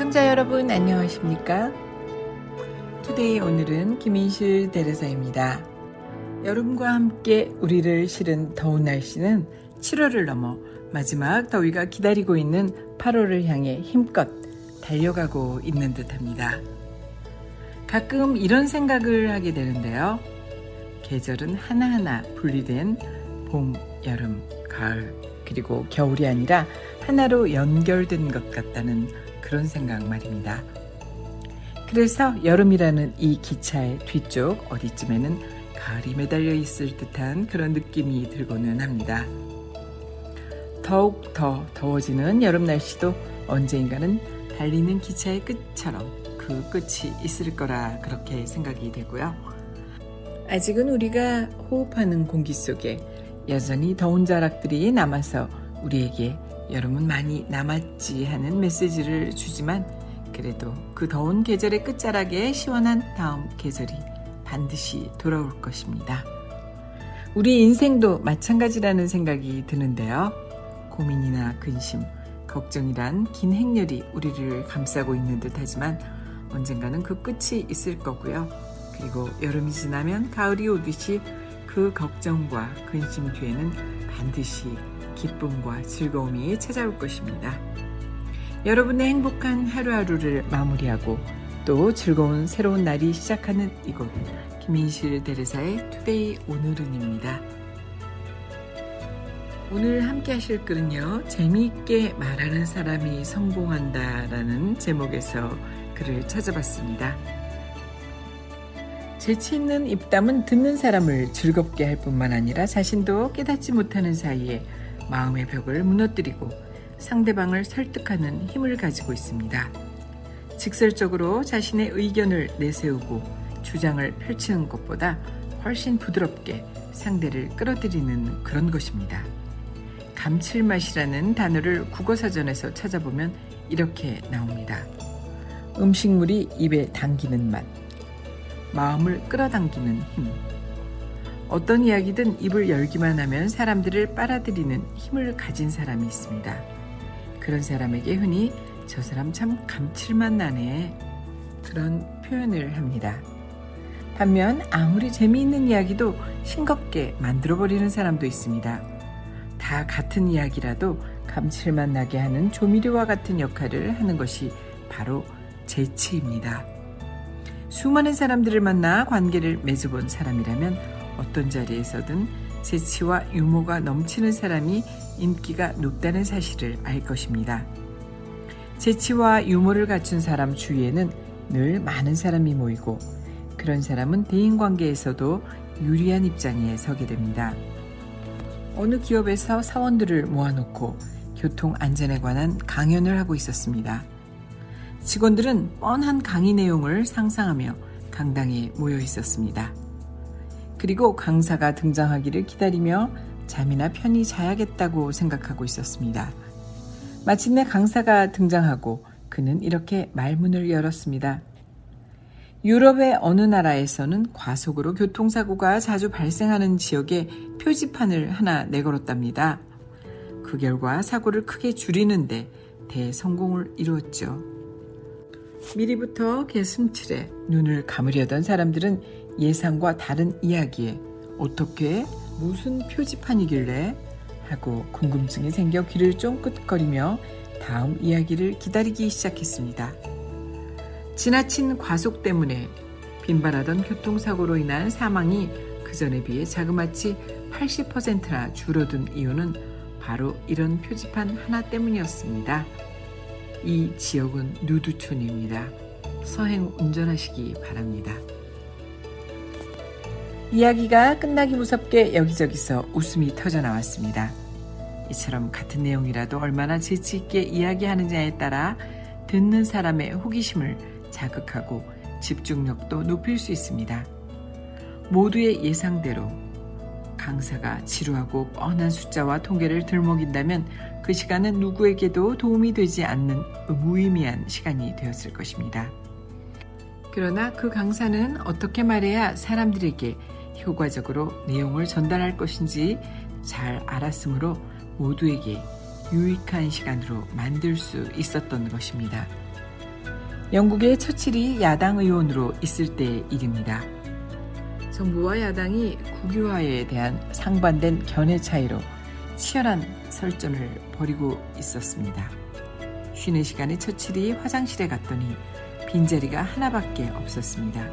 애청자 여러분 안녕하십니까? 투데이 오늘은 김인실 대레사입니다. 여름과 함께 우리를 실은 더운 날씨는 7월을 넘어 마지막 더위가 기다리고 있는 8월을 향해 힘껏 달려가고 있는 듯합니다. 가끔 이런 생각을 하게 되는데요. 계절은 하나하나 분리된 봄, 여름, 가을, 그리고 겨울이 아니라 하나로 연결된 것 같다는 그런 생각 말입니다. 그래서 여름이라는 이 기차의 뒤쪽 어디쯤에는 가을이 매달려 있을 듯한 그런 느낌이 들고는 합니다. 더욱 더 더워지는 여름 날씨도 언젠가는 달리는 기차의 끝처럼 그 끝이 있을 거라 그렇게 생각이 되고요. 아직은 우리가 호흡하는 공기 속에 여전히 더운 자락들이 남아서 우리에게 여름은 많이 남았지 하는 메시지를 주지만 그래도 그 더운 계절의 끝자락에 시원한 다음 계절이 반드시 돌아올 것입니다. 우리 인생도 마찬가지라는 생각이 드는데요. 고민이나 근심, 걱정이란 긴 행렬이 우리를 감싸고 있는 듯하지만 언젠가는 그 끝이 있을 거고요. 그리고 여름이 지나면 가을이 오듯이 그 걱정과 근심 뒤에는 반드시 기쁨과 즐거움이 찾아올 것입니다. 여러분의 행복한 하루하루를 마무리하고 또 즐거운 새로운 날이 시작하는 이곳 김인실 대레사의 투데이 오늘은입니다. 오늘 함께 하실 글은요. 재미있게 말하는 사람이 성공한다 라는 제목에서 글을 찾아봤습니다. 재치 있는 입담은 듣는 사람을 즐겁게 할 뿐만 아니라 자신도 깨닫지 못하는 사이에 마음의 벽을 무너뜨리고 상대방을 설득하는 힘을 가지고 있습니다. 직설적으로 자신의 의견을 내세우고 주장을 펼치는 것보다 훨씬 부드럽게 상대를 끌어들이는 그런 것입니다. 감칠맛이라는 단어를 국어사전에서 찾아보면 이렇게 나옵니다. 음식물이 입에 당기는 맛, 마음을 끌어당기는 힘. 어떤 이야기든 입을 열기만 하면 사람들을 빨아들이는 힘을 가진 사람이 있습니다. 그런 사람에게 흔히 저 사람 참 감칠맛 나네 그런 표현을 합니다. 반면 아무리 재미있는 이야기도 싱겁게 만들어버리는 사람도 있습니다. 다 같은 이야기라도 감칠맛 나게 하는 조미료와 같은 역할을 하는 것이 바로 재치입니다. 수많은 사람들을 만나 관계를 맺어본 사람이라면 어떤 자리에서든 재치와 유머가 넘치는 사람이 인기가 높다는 사실을 알 것입니다. 재치와 유머를 갖춘 사람 주위에는 늘 많은 사람이 모이고 그런 사람은 대인관계에서도 유리한 입장에 서게 됩니다. 어느 기업에서 사원들을 모아놓고 교통안전에 관한 강연을 하고 있었습니다. 직원들은 뻔한 강의 내용을 상상하며 강당에 모여 있었습니다. 그리고 강사가 등장하기를 기다리며 잠이나 편히 자야겠다고 생각하고 있었습니다. 마침내 강사가 등장하고 그는 이렇게 말문을 열었습니다. 유럽의 어느 나라에서는 과속으로 교통사고가 자주 발생하는 지역에 표지판을 하나 내걸었답니다. 그 결과 사고를 크게 줄이는데 대성공을 이루었죠. 미리부터 개슴츠레 눈을 감으려던 사람들은 예상과 다른 이야기에 어떻게 무슨 표지판이길래 하고 궁금증이 생겨 귀를 쫑긋거리며 다음 이야기를 기다리기 시작했습니다. 지나친 과속 때문에 빈발하던 교통사고로 인한 사망이 그전에 비해 자그마치 80%나 줄어든 이유는 바로 이런 표지판 하나 때문이었습니다. 이 지역은 누두촌입니다. 서행 운전하시기 바랍니다. 이야기가 끝나기 무섭게 여기저기서 웃음이 터져나왔습니다. 이처럼 같은 내용이라도 얼마나 재치있게 이야기하느냐에 따라 듣는 사람의 호기심을 자극하고 집중력도 높일 수 있습니다. 모두의 예상대로 강사가 지루하고 뻔한 숫자와 통계를 들먹인다면 그 시간은 누구에게도 도움이 되지 않는 무의미한 시간이 되었을 것입니다. 그러나 그 강사는 어떻게 말해야 사람들에게 효과적으로 내용을 전달할 것인지 잘 알았으므로 모두에게 유익한 시간으로 만들 수 있었던 것입니다. 영국의 처칠이 야당 의원으로 있을 때의 일입니다. 정부와 야당이 국유화에 대한 상반된 견해 차이로 치열한 설전을 벌이고 있었습니다. 쉬는 시간에 처칠이 화장실에 갔더니 빈자리가 하나밖에 없었습니다.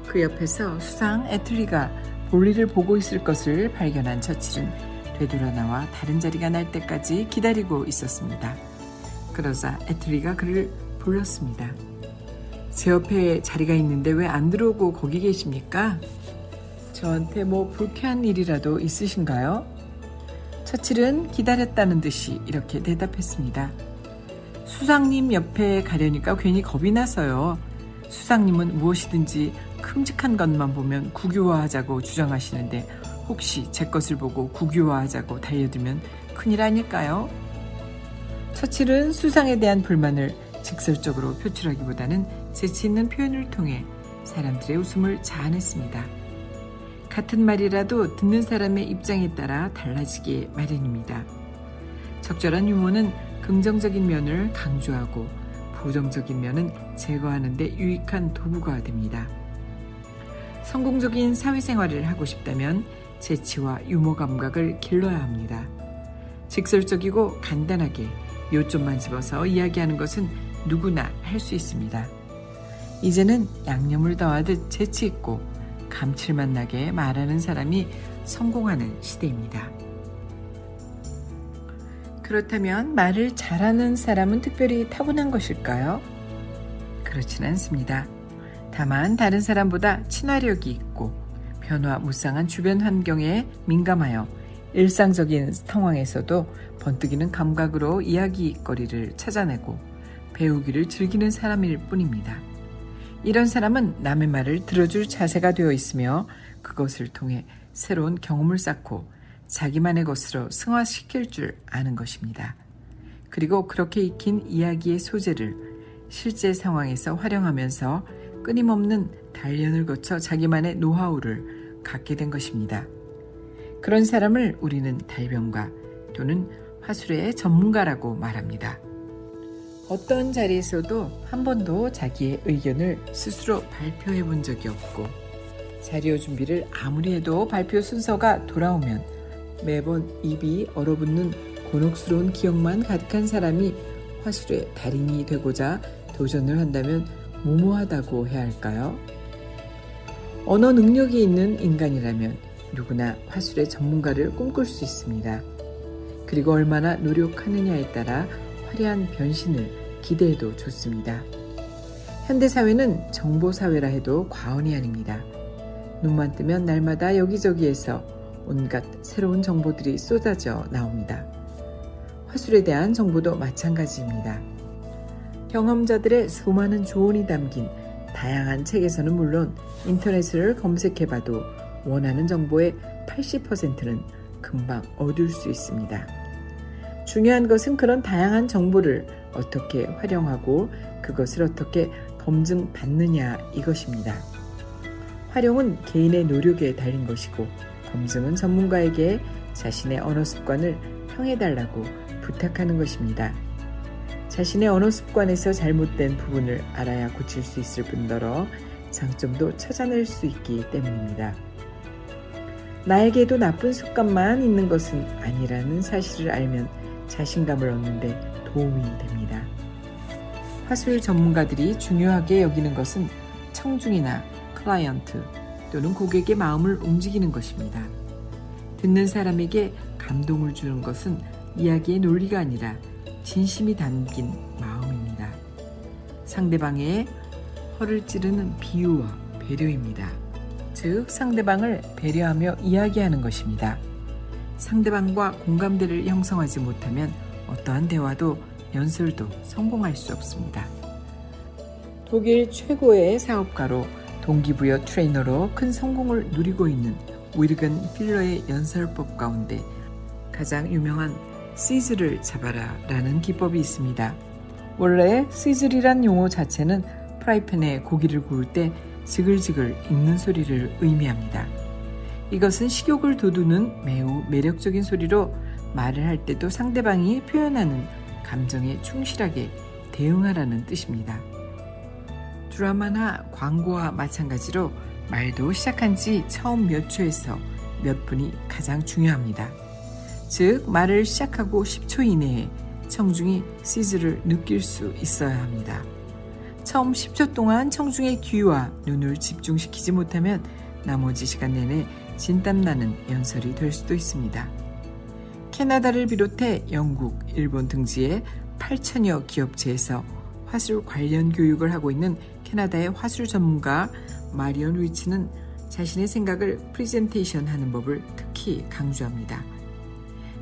그 옆에서 수상 애틀리가 볼일을 보고 있을 것을 발견한 처칠은 되돌아 나와 다른 자리가 날 때까지 기다리고 있었습니다. 그러자 애틀리가 그를 불렀습니다. 제 옆에 자리가 있는데 왜 안 들어오고 거기 계십니까? 저한테 뭐 불쾌한 일이라도 있으신가요? 처칠은 기다렸다는 듯이 이렇게 대답했습니다. 수상님 옆에 가려니까 괜히 겁이 나서요. 수상님은 무엇이든지 큼직한 것만 보면 국유화하자고 주장하시는데 혹시 제 것을 보고 국유화하자고 달려들면 큰일 아닐까요? 처칠은 수상에 대한 불만을 직설적으로 표출하기보다는 재치 있는 표현을 통해 사람들의 웃음을 자아냈습니다. 같은 말이라도 듣는 사람의 입장에 따라 달라지기 마련입니다. 적절한 유머는 긍정적인 면을 강조하고 부정적인 면은 제거하는 데 유익한 도구가 됩니다. 성공적인 사회생활을 하고 싶다면 재치와 유머 감각을 길러야 합니다. 직설적이고 간단하게 요점만 집어서 이야기하는 것은 누구나 할 수 있습니다. 이제는 양념을 더하듯 재치 있고 감칠맛 나게 말하는 사람이 성공하는 시대입니다. 그렇다면 말을 잘하는 사람은 특별히 타고난 것일까요? 그렇진 않습니다. 다만 다른 사람보다 친화력이 있고 변화무쌍한 주변 환경에 민감하여 일상적인 상황에서도 번뜩이는 감각으로 이야기거리를 찾아내고 배우기를 즐기는 사람일 뿐입니다. 이런 사람은 남의 말을 들어줄 자세가 되어 있으며 그것을 통해 새로운 경험을 쌓고 자기만의 것으로 승화시킬 줄 아는 것입니다. 그리고 그렇게 익힌 이야기의 소재를 실제 상황에서 활용하면서 끊임없는 단련을 거쳐 자기만의 노하우를 갖게 된 것입니다. 그런 사람을 우리는 달변가 또는 화술의 전문가라고 말합니다. 어떤 자리에서도 한 번도 자기의 의견을 스스로 발표해 본 적이 없고 자료 준비를 아무리 해도 발표 순서가 돌아오면 매번 입이 얼어붙는 곤혹스러운 기억만 가득한 사람이 화술의 달인이 되고자 도전을 한다면 무모하다고 해야 할까요? 언어 능력이 있는 인간이라면 누구나 화술의 전문가를 꿈꿀 수 있습니다. 그리고 얼마나 노력하느냐에 따라 화려한 변신을 기대해도 좋습니다. 현대사회는 정보사회라 해도 과언이 아닙니다. 눈만 뜨면 날마다 여기저기에서 온갖 새로운 정보들이 쏟아져 나옵니다. 화술에 대한 정보도 마찬가지입니다. 경험자들의 수많은 조언이 담긴 다양한 책에서는 물론 인터넷을 검색해봐도 원하는 정보의 80%는 금방 얻을 수 있습니다. 중요한 것은 그런 다양한 정보를 어떻게 활용하고 그것을 어떻게 검증받느냐 이것입니다. 활용은 개인의 노력에 달린 것이고 검증은 전문가에게 자신의 언어 습관을 평해달라고 부탁하는 것입니다. 자신의 언어 습관에서 잘못된 부분을 알아야 고칠 수 있을 뿐더러 장점도 찾아낼 수 있기 때문입니다. 나에게도 나쁜 습관만 있는 것은 아니라는 사실을 알면 자신감을 얻는 데 도움이 됩니다. 화술 전문가들이 중요하게 여기는 것은 청중이나 클라이언트 또는 고객의 마음을 움직이는 것입니다. 듣는 사람에게 감동을 주는 것은 이야기의 논리가 아니라 진심이 담긴 마음입니다. 상대방의 허를 찌르는 비유와 배려입니다. 즉 상대방을 배려하며 이야기하는 것입니다. 상대방과 공감대를 형성하지 못하면 어떠한 대화도 연설도 성공할 수 없습니다. 독일 최고의 사업가로 동기부여 트레이너로 큰 성공을 누리고 있는 위르겐 필러의 연설법 가운데 가장 유명한 시즐을 잡아라 라는 기법이 있습니다. 원래 시즐이란 용어 자체는 프라이팬에 고기를 구울 때 지글지글 익는 소리를 의미합니다. 이것은 식욕을 돋우는 매우 매력적인 소리로 말을 할 때도 상대방이 표현하는 감정에 충실하게 대응하라는 뜻입니다. 드라마나 광고와 마찬가지로 말도 시작한 지 처음 몇 초에서 몇 분이 가장 중요합니다. 즉 말을 시작하고 10초 이내에 청중이 시즈를 느낄 수 있어야 합니다. 처음 10초 동안 청중의 귀와 눈을 집중시키지 못하면 나머지 시간 내내 진땀나는 연설이 될 수도 있습니다. 캐나다를 비롯해 영국, 일본 등지의 8천여 기업체에서 화술 관련 교육을 하고 있는 캐나다의 화술 전문가 마리온 위치는 자신의 생각을 프리젠테이션 하는 법을 특히 강조합니다.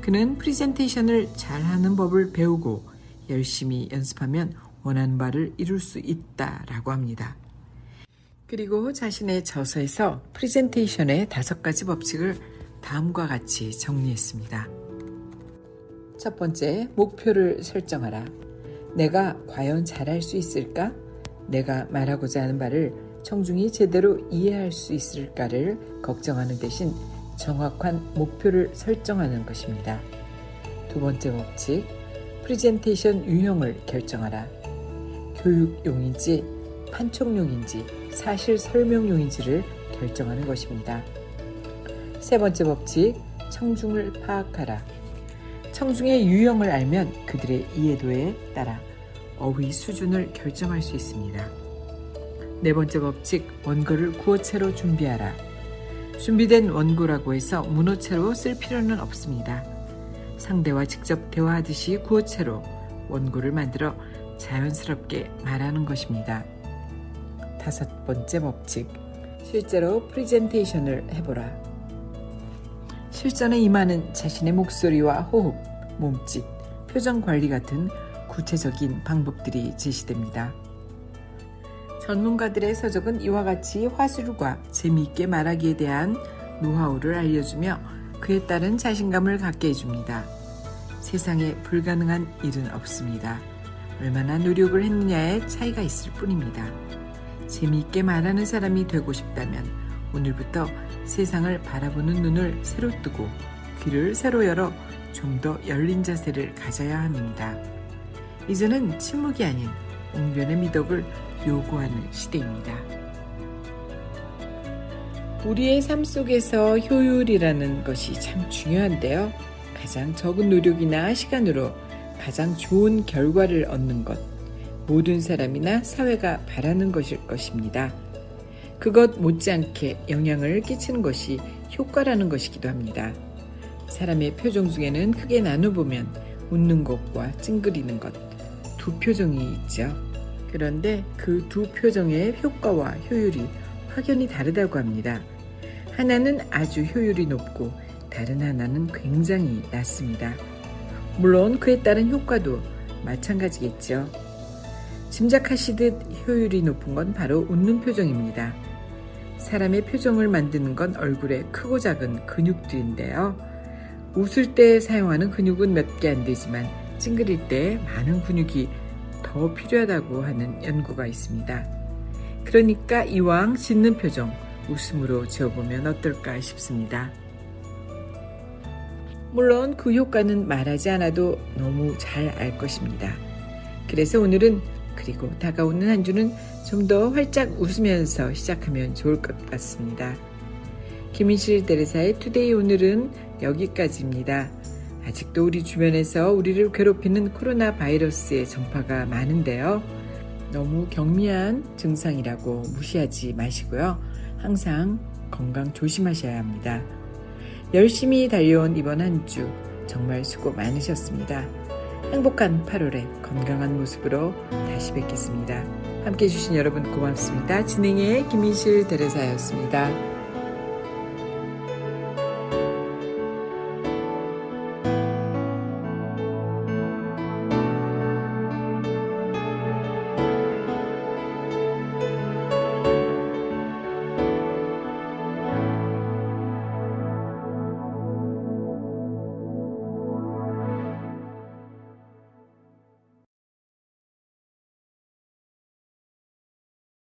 그는 프리젠테이션을 잘하는 법을 배우고 열심히 연습하면 원하는 바를 이룰 수 있다라고 합니다. 그리고 자신의 저서에서 프리젠테이션의 5가지 법칙을 다음과 같이 정리했습니다. 첫 번째, 목표를 설정하라. 내가 과연 잘할 수 있을까? 내가 말하고자 하는 바를 청중이 제대로 이해할 수 있을까를 걱정하는 대신 정확한 목표를 설정하는 것입니다. 두 번째 법칙, 프리젠테이션 유형을 결정하라. 교육용인지, 판촉용인지, 사실 설명용인지를 결정하는 것입니다. 세 번째 법칙, 청중을 파악하라. 청중의 유형을 알면 그들의 이해도에 따라 어휘 수준을 결정할 수 있습니다. 네 번째 법칙, 원고를 구어체로 준비하라. 준비된 원고라고 해서 문어체로 쓸 필요는 없습니다. 상대와 직접 대화하듯이 구어체로 원고를 만들어 자연스럽게 말하는 것입니다. 다섯 번째 법칙, 실제로 프리젠테이션을 해보라. 실전에 임하는 자신의 목소리와 호흡, 몸짓, 표정 관리 같은 구체적인 방법들이 제시됩니다. 전문가들의 서적은 이와 같이 화술과 재미있게 말하기에 대한 노하우를 알려주며 그에 따른 자신감을 갖게 해줍니다. 세상에 불가능한 일은 없습니다. 얼마나 노력을 했느냐에 차이가 있을 뿐입니다. 재미있게 말하는 사람이 되고 싶다면 오늘부터 세상을 바라보는 눈을 새로 뜨고 귀를 새로 열어 좀 더 열린 자세를 가져야 합니다. 이제는 침묵이 아닌 웅변의 미덕을 요구하는 시대입니다. 우리의 삶 속에서 효율이라는 것이 참 중요한데요. 가장 적은 노력이나 시간으로 가장 좋은 결과를 얻는 것, 모든 사람이나 사회가 바라는 것일 것입니다. 그것 못지않게 영향을 끼치는 것이 효과라는 것이기도 합니다. 사람의 표정 중에는 크게 나눠보면 웃는 것과 찡그리는 것, 두 표정이 있죠. 그런데 그 두 표정의 효과와 효율이 확연히 다르다고 합니다. 하나는 아주 효율이 높고 다른 하나는 굉장히 낮습니다. 물론 그에 따른 효과도 마찬가지겠죠. 짐작하시듯 효율이 높은 건 바로 웃는 표정입니다. 사람의 표정을 만드는 건 얼굴의 크고 작은 근육들인데요. 웃을 때 사용하는 근육은 몇 개 안 되지만 찡그릴 때 많은 근육이 더 필요하다고 하는 연구가 있습니다. 그러니까 이왕 짓는 표정, 웃음으로 지어보면 어떨까 싶습니다. 물론 그 효과는 말하지 않아도 너무 잘 알 것입니다. 그래서 오늘은 그리고 다가오는 한 주는 좀 더 활짝 웃으면서 시작하면 좋을 것 같습니다. 김인실 대레사의 투데이 오늘은 여기까지입니다. 아직도 우리 주변에서 우리를 괴롭히는 코로나 바이러스의 전파가 많은데요. 너무 경미한 증상이라고 무시하지 마시고요. 항상 건강 조심하셔야 합니다. 열심히 달려온 이번 한 주 정말 수고 많으셨습니다. 행복한 8월에 건강한 모습으로 다시 뵙겠습니다. 함께해 주신 여러분 고맙습니다. 진행의 김인실 대레사였습니다.